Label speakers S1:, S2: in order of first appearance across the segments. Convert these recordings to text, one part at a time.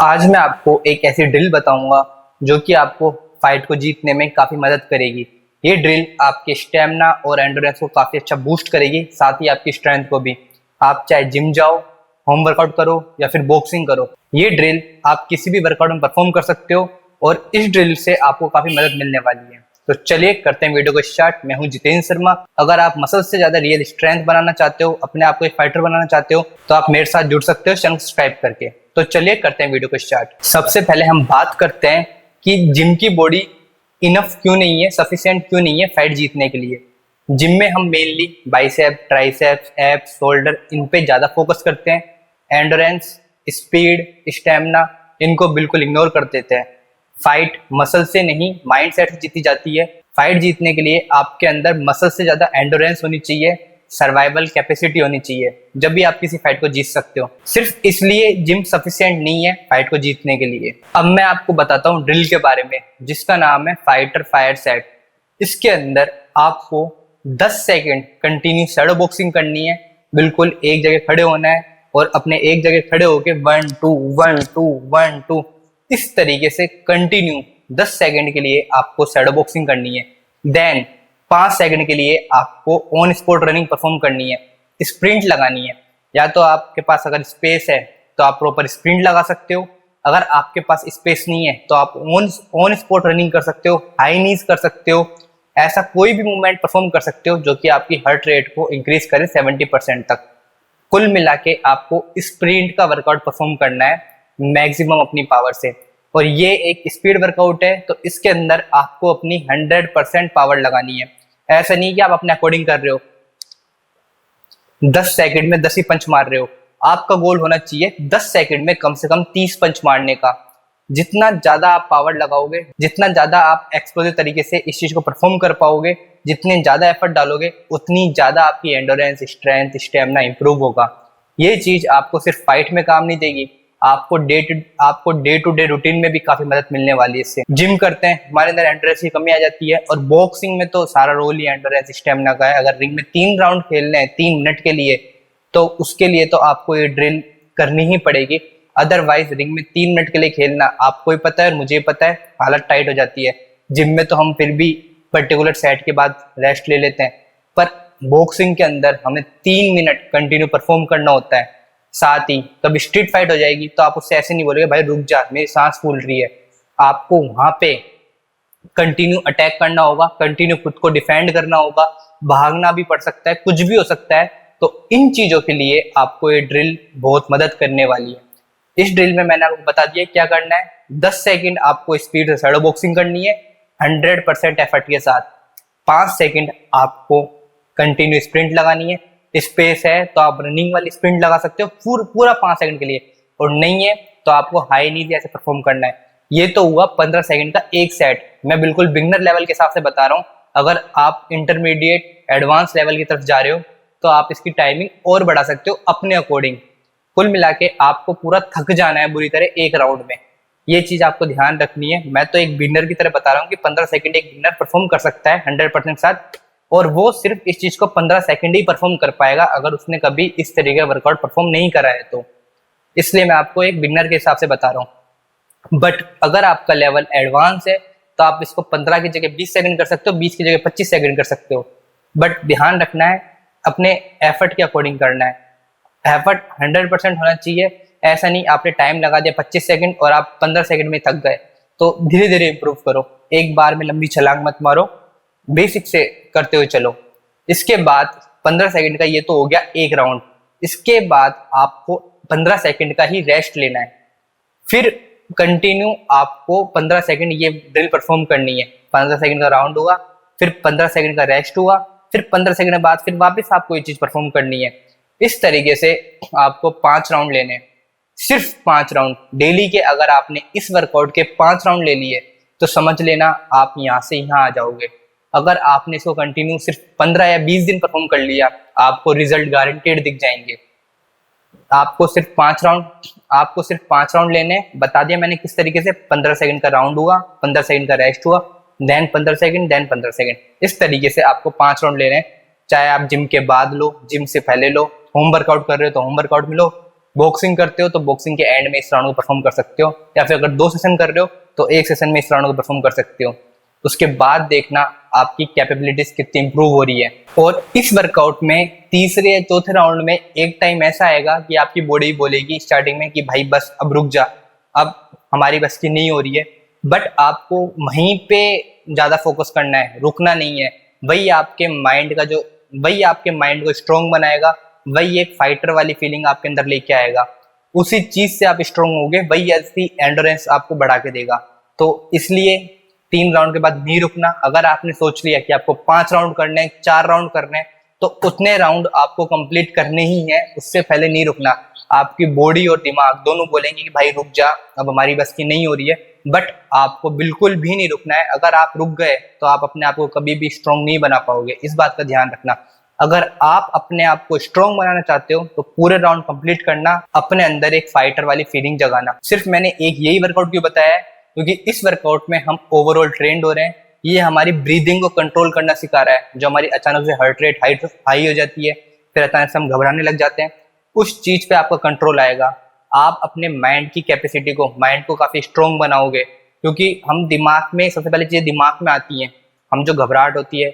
S1: आज मैं आपको एक ऐसी ड्रिल बताऊंगा जो कि आपको फाइट को जीतने में काफी मदद करेगी। ये ड्रिल आपके स्टेमिना और एंडोरेंस को काफी अच्छा बूस्ट करेगी, साथ ही आपकी स्ट्रेंथ को भी। आप चाहे जिम जाओ, होम वर्कआउट करो या फिर बॉक्सिंग करो, ये ड्रिल आप किसी भी वर्कआउट में परफॉर्म कर सकते हो और इस ड्रिल से आपको काफी मदद मिलने वाली है। तो चलिए करते हैं वीडियो को स्टार्ट। मैं हूं जितेंद्र शर्मा। अगर आप मसल से ज्यादा रियल स्ट्रेंथ बनाना चाहते हो, अपने आप को एक फाइटर बनाना चाहते हो, तो आप मेरे साथ जुड़ सकते हो चैनल सब्सक्राइब करके। तो चलिए करते हैं वीडियो को स्टार्ट। सबसे पहले हम बात करते हैं कि जिम की बॉडी इनफ क्यों नहीं है, सफिशिएंट क्यों नहीं है फाइट जीतने के लिए। जिम में हम mainly bicep, triceps, abs, shoulder, इन पे ज्यादा फोकस करते हैं। एंडोरेंस, स्पीड, स्टेमिना, इनको बिल्कुल इग्नोर कर देते हैं। फाइट मसल से नहीं, माइंड सेट से जीती जाती है। फाइट जीतने के लिए आपके अंदर मसल से ज्यादा एंडोरेंस होनी चाहिए, सर्वाइवल कैपेसिटी होनी चाहिए, जब भी आप किसी फाइट को जीत सकते हो। सिर्फ इसलिए जिम सफिशिएंट नहीं है फाइट को जीतने के लिए। अब मैं आपको बताता हूँ ड्रिल के बारे में, जिसका नाम है फाइटर फायर सेट। इसके अंदर आपको 10 सेकेंड कंटिन्यू शैडो बॉक्सिंग करनी है। बिल्कुल एक जगह खड़े होना है और अपने एक जगह खड़े होके 1 2 1 2 1 2 इस तरीके से कंटिन्यू 10 सेकंड के लिए आपको शैडो बॉक्सिंग करनी है। देन 5 सेकंड के लिए आपको ऑन स्पॉट रनिंग परफॉर्म करनी है, स्प्रिंट लगानी है। या तो आपके पास अगर स्पेस है तो आप प्रॉपर स्प्रिंट लगा सकते हो, अगर आपके पास स्पेस नहीं है तो आप ऑन स्पॉट रनिंग कर सकते हो, हाई नीज कर सकते हो। ऐसा कोई भी मूवमेंट परफॉर्म कर सकते हो जो कि आपकी हार्ट रेट को इंक्रीज करे 70% तक। कुल मिला के आपको स्प्रिंट का वर्कआउट परफॉर्म करना है मैक्सिमम अपनी पावर से। और ये एक स्पीड वर्कआउट है, तो इसके अंदर आपको अपनी 100% पावर लगानी है। ऐसा नहीं कि आप अपने अकॉर्डिंग कर रहे हो, 10 सेकंड में 10 ही पंच मार रहे हो। आपका गोल होना चाहिए 10 सेकंड में कम से कम 30 पंच मारने का। जितना ज्यादा आप पावर लगाओगे, जितना ज्यादा आप एक्सप्लोसिव तरीके से इस चीज को परफॉर्म कर पाओगे, जितने ज्यादा एफर्ट डालोगे, उतनी ज्यादा आपकी एंडोरेंस, स्ट्रेंथ, स्टेमिना इंप्रूव होगा। ये चीज आपको सिर्फ फाइट में काम नहीं देगी, आपको डे टू डे रूटीन में भी काफी मदद मिलने वाली है इससे। जिम करते हैं, हमारे अंदर एंडोरेंस की कमी आ जाती है, और बॉक्सिंग में तो सारा रोल ही एंडोरेंस, स्टेमिना का है। अगर रिंग में 3 राउंड खेलने हैं 3 मिनट के लिए, तो उसके लिए तो आपको ये ड्रिल करनी ही पड़ेगी। अदरवाइज रिंग में 3 मिनट के लिए खेलना, आपको ही पता है और मुझे पता है, हालत टाइट हो जाती है। जिम में तो हम फिर भी पर्टिकुलर सेट के बाद रेस्ट ले लेते हैं, पर बॉक्सिंग के अंदर हमें 3 मिनट कंटिन्यू परफॉर्म करना होता है। साथ ही कभी स्ट्रीट फाइट हो जाएगी तो आप उससे ऐसे नहीं बोलोगे भाई रुक जा, मेरी सांस फूल रही है। आपको वहां पे कंटिन्यू अटैक करना होगा, कंटिन्यू खुद को डिफेंड करना होगा, भागना भी पड़ सकता है, कुछ भी हो सकता है। तो इन चीजों के लिए आपको ये ड्रिल बहुत मदद करने वाली है। इस ड्रिल में मैंने आपको बता दिया क्या करना है। 10 सेकेंड आपको स्पीड से शैडो बॉक्सिंग करनी है 100% एफर्ट के साथ। 5 सेकेंड आपको कंटिन्यू स्प्रिंट लगानी है। स्पेस है तो आप रनिंग वाली स्प्रिंट लगा सकते हो पूरा 5 सेकंड के लिए, और नहीं है तो आपको हाई नीज ऐसे परफॉर्म करना है। ये तो हुआ 15 सेकंड का एक सेट। मैं बिल्कुल बिगनर लेवल के हिसाब से बता रहा हूँ। अगर आप इंटरमीडिएट एडवांस लेवल की तरफ जा रहे हो तो आप इसकी टाइमिंग और बढ़ा सकते हो अपने अकॉर्डिंग। कुल मिला के आपको पूरा थक जाना है बुरी तरह एक राउंड में। ये चीज आपको ध्यान रखनी है। मैं तो एक बिगनर की तरह बता रहा हूँ कि 15 सेकंड एक बिगनर परफॉर्म कर सकता है 100% साथ, और वो सिर्फ इस चीज को 15 सेकंड ही परफॉर्म कर पाएगा अगर उसने कभी इस तरीके का वर्कआउट परफॉर्म नहीं करा है तो। इसलिए मैं आपको एक बिगनर के हिसाब से बता रहा हूँ। बट अगर आपका लेवल एडवांस है तो आप इसको 15 की जगह 20 सेकंड कर सकते हो, 20 की जगह 25 सेकंड कर सकते हो। बट ध्यान रखना है, अपने एफर्ट के अकॉर्डिंग करना है। एफर्ट 100% होना चाहिए। ऐसा नहीं आपने टाइम लगा दिया 25 सेकंड और आप 15 सेकंड में थक गए, तो धीरे धीरे इंप्रूव करो। एक बार में लंबी छलांग मत मारो, बेसिक से करते हुए चलो। इसके बाद 15 सेकंड का ये तो हो गया एक राउंड। इसके बाद आपको 15 सेकंड का ही रेस्ट लेना है। फिर कंटिन्यू आपको 15 सेकंड ये ड्रिल परफॉर्म करनी है। 15 सेकंड का राउंड हुआ, फिर 15 सेकंड का रेस्ट हुआ, फिर 15 सेकंड बाद फिर वापस आपको ये चीज परफॉर्म करनी है। इस तरीके से आपको 5 राउंड लेने हैं, सिर्फ 5 राउंड डेली के। अगर आपने इस वर्कआउट के 5 राउंड ले लिए तो समझ लेना आप यहाँ से यहाँ आ जाओगे। अगर आपने इसको कंटिन्यू सिर्फ 15 या 20 दिन परफॉर्म कर लिया, आपको रिजल्ट गारंटेड दिख जाएंगे। आपको सिर्फ 5 राउंड लेने, बता दिया मैंने किस तरीके से। 15 सेकंड का राउंड हुआ, 15 सेकंड का रेस्ट हुआ, देन 15 सेकंड, देन 15 सेकंड। इस तरीके से आपको 5 राउंड लेने। चाहे आप जिम के बाद लो, जिम से पहले लो, होम वर्कआउट कर रहे हो तो होम वर्कआउट में लो, बॉक्सिंग करते हो तो बॉक्सिंग के एंड में इस राउंड को परफॉर्म कर सकते हो, या फिर अगर 2 सेशन कर रहे हो तो 1 सेशन में इस राउंड को परफॉर्म कर सकते हो। उसके बाद देखना आपकी कैपेबिलिटीज कितनी इंप्रूव हो रही है। और इस वर्कआउट में तीसरे या चौथे राउंड में एक टाइम ऐसा आएगा कि आपकी बॉडी बोलेगी स्टार्टिंग में कि भाई बस अब रुक जा, अब हमारी बस की नहीं हो रही है, बट आपको वहीं पे ज्यादा फोकस करना है, रुकना नहीं है। वही आपके माइंड को स्ट्रॉन्ग बनाएगा, वही एक फाइटर वाली फीलिंग आपके अंदर लेके आएगा। उसी चीज से आप स्ट्रॉन्ग होगे, वही ऐसी एंडोरेंस आपको बढ़ा के देगा। तो इसलिए 3 राउंड के बाद नहीं रुकना। अगर आपने सोच लिया कि आपको 5 राउंड करने हैं, 4 राउंड करने हैं, तो उतने राउंड आपको कंप्लीट करने ही है, उससे पहले नहीं रुकना। आपकी बॉडी और दिमाग दोनों बोलेंगे कि भाई रुक जा, अब हमारी बस की नहीं हो रही है, बट आपको बिल्कुल भी नहीं रुकना है। अगर आप रुक गए तो आप अपने आप को कभी भी स्ट्रॉन्ग नहीं बना पाओगे, इस बात का ध्यान रखना। अगर आप अपने आप को स्ट्रॉन्ग बनाना चाहते हो तो पूरे राउंड कंप्लीट करना, अपने अंदर एक फाइटर वाली फीलिंग जगाना। सिर्फ मैंने एक यही वर्कआउट क्यों बताया है, क्योंकि इस वर्कआउट में हम ओवरऑल ट्रेंड हो रहे हैं। ये हमारी ब्रीदिंग को कंट्रोल करना सिखा रहा है, जो हमारी अचानक से हार्ट रेट हाई हो जाती है, फिर अचानक से हम घबराने लग जाते हैं, उस चीज पे आपका कंट्रोल आएगा। आप अपने माइंड की कैपेसिटी को, माइंड को काफी स्ट्रॉन्ग बनाओगे, क्योंकि हम दिमाग में सबसे पहले चीजें दिमाग में आती हैं। हम जो घबराहट होती है,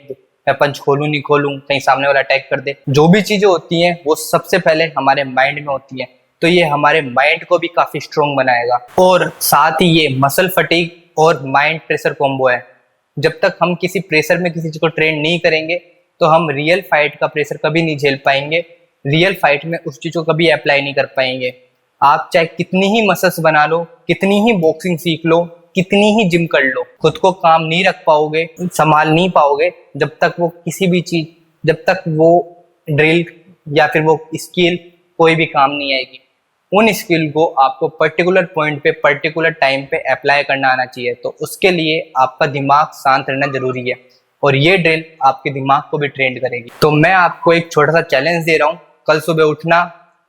S1: मैं पंच खोलूं नहीं खोलूं, कहीं सामने वाला अटैक कर दे, जो भी चीजें होती हैं वो सबसे पहले हमारे माइंड में होती हैं। तो ये हमारे माइंड को भी काफी स्ट्रॉन्ग बनाएगा। और साथ ही ये मसल फटीग और माइंड प्रेशर कॉम्बो है। जब तक हम किसी प्रेशर में किसी चीज को ट्रेन नहीं करेंगे तो हम रियल फाइट का प्रेशर कभी नहीं झेल पाएंगे, रियल फाइट में उस चीज को कभी अप्लाई नहीं कर पाएंगे। आप चाहे कितनी ही मसल्स बना लो, कितनी ही बॉक्सिंग सीख लो, कितनी ही जिम कर लो, खुद को काम नहीं रख पाओगे, संभाल नहीं पाओगे जब तक वो किसी भी चीज, जब तक वो ड्रिल या फिर वो स्किल कोई भी काम नहीं आएगी। उन स्किल को आपको पर्टिकुलर पॉइंट पे, पर्टिकुलर टाइम पे अप्लाई करना आना चाहिए। तो उसके लिए आपका दिमाग शांत रहना जरूरी है, और ये ड्रिल आपके दिमाग को भी ट्रेंड करेगी। तो मैं आपको एक छोटा सा चैलेंज दे रहा हूँ, कल सुबह उठना,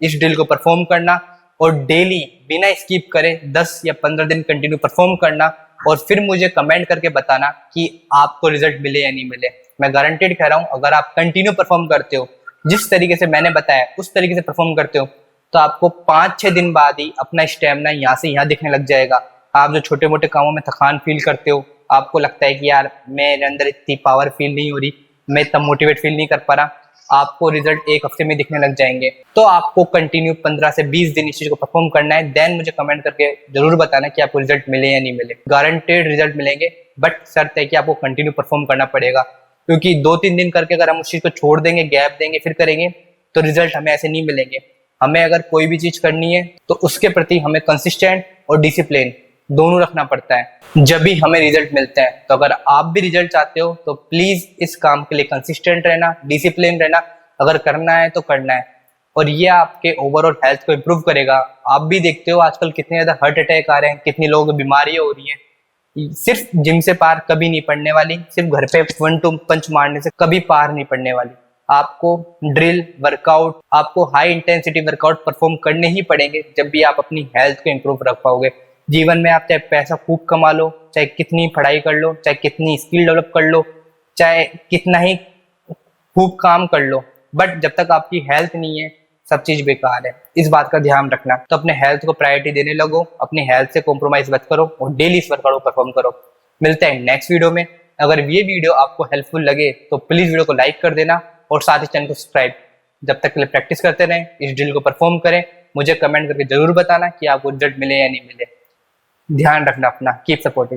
S1: इस ड्रिल को परफॉर्म करना और डेली बिना स्किप करे 10 या 15 दिन कंटिन्यू परफॉर्म करना, और फिर मुझे कमेंट करके बताना कि आपको रिजल्ट मिले या नहीं मिले। मैं गारंटेड कह रहा हूँ, अगर आप कंटिन्यू परफॉर्म करते हो, जिस तरीके से मैंने बताया उस तरीके से परफॉर्म करते हो, तो आपको 5-6 दिन बाद ही अपना स्टेमिना यहाँ से यहाँ दिखने लग जाएगा। आप जो छोटे मोटे कामों में थकान फील करते हो, आपको लगता है कि यार मेरे अंदर इतनी पावर फील नहीं हो रही, मैं इतना मोटिवेट फील नहीं कर पा रहा, आपको रिजल्ट 1 हफ्ते में दिखने लग जाएंगे। तो आपको कंटिन्यू 15 से 20 दिन इस चीज को परफॉर्म करना है। देन मुझे कमेंट करके जरूर बताना कि आपको रिजल्ट मिले या नहीं मिले। गारंटेड रिजल्ट मिलेंगे, बट शर्त है कि आपको कंटिन्यू परफॉर्म करना पड़ेगा, क्योंकि 2-3 दिन करके अगर हम उस चीज को छोड़ देंगे, गैप देंगे, फिर करेंगे, तो रिजल्ट हमें ऐसे नहीं मिलेंगे। हमें अगर कोई भी चीज करनी है तो उसके प्रति हमें कंसिस्टेंट और डिसिप्लिन दोनों रखना पड़ता है, जब भी हमें रिजल्ट मिलता है। तो अगर आप भी रिजल्ट चाहते हो तो प्लीज इस काम के लिए कंसिस्टेंट रहना, डिसिप्लिन रहना। अगर करना है तो करना है, और ये आपके ओवरऑल हेल्थ को इम्प्रूव करेगा। आप भी देखते हो आजकल कितने ज्यादा हार्ट अटैक आ रहे हैं, कितनी लोगों को बीमारियां हो रही हैं। सिर्फ जिम से पार कभी नहीं पड़ने वाली, सिर्फ घर पे 1-2 पंच मारने से कभी पार नहीं पड़ने वाली। आपको ड्रिल वर्कआउट, आपको हाई इंटेंसिटी वर्कआउट परफॉर्म करने ही पड़ेंगे, जब भी आप अपनी हेल्थ को इम्प्रूव रख पाओगे। जीवन में आप चाहे पैसा खूब कमा लो, चाहे कितनी पढ़ाई कर लो, चाहे कितनी स्किल डेवलप कर लो, चाहे कितना ही खूब काम कर लो, बट जब तक आपकी हेल्थ नहीं है सब चीज बेकार है। इस बात का ध्यान रखना। तो अपने हेल्थ को प्रायोरिटी देने लगो, अपनी हेल्थ से कॉम्प्रोमाइज मत करो और डेली इस वर्कआउट को परफॉर्म करो। मिलते हैं नेक्स्ट वीडियो में। अगर ये वीडियो आपको हेल्पफुल लगे तो प्लीज वीडियो को लाइक कर देना और साथ ही चैनल को सब्सक्राइब। जब तक के लिए प्रैक्टिस करते रहें, इस ड्रिल को परफॉर्म करें। मुझे कमेंट करके जरूर बताना कि आपको रिजल्ट मिले या नहीं मिले। ध्यान रखना अपना, कीप सपोर्टिंग।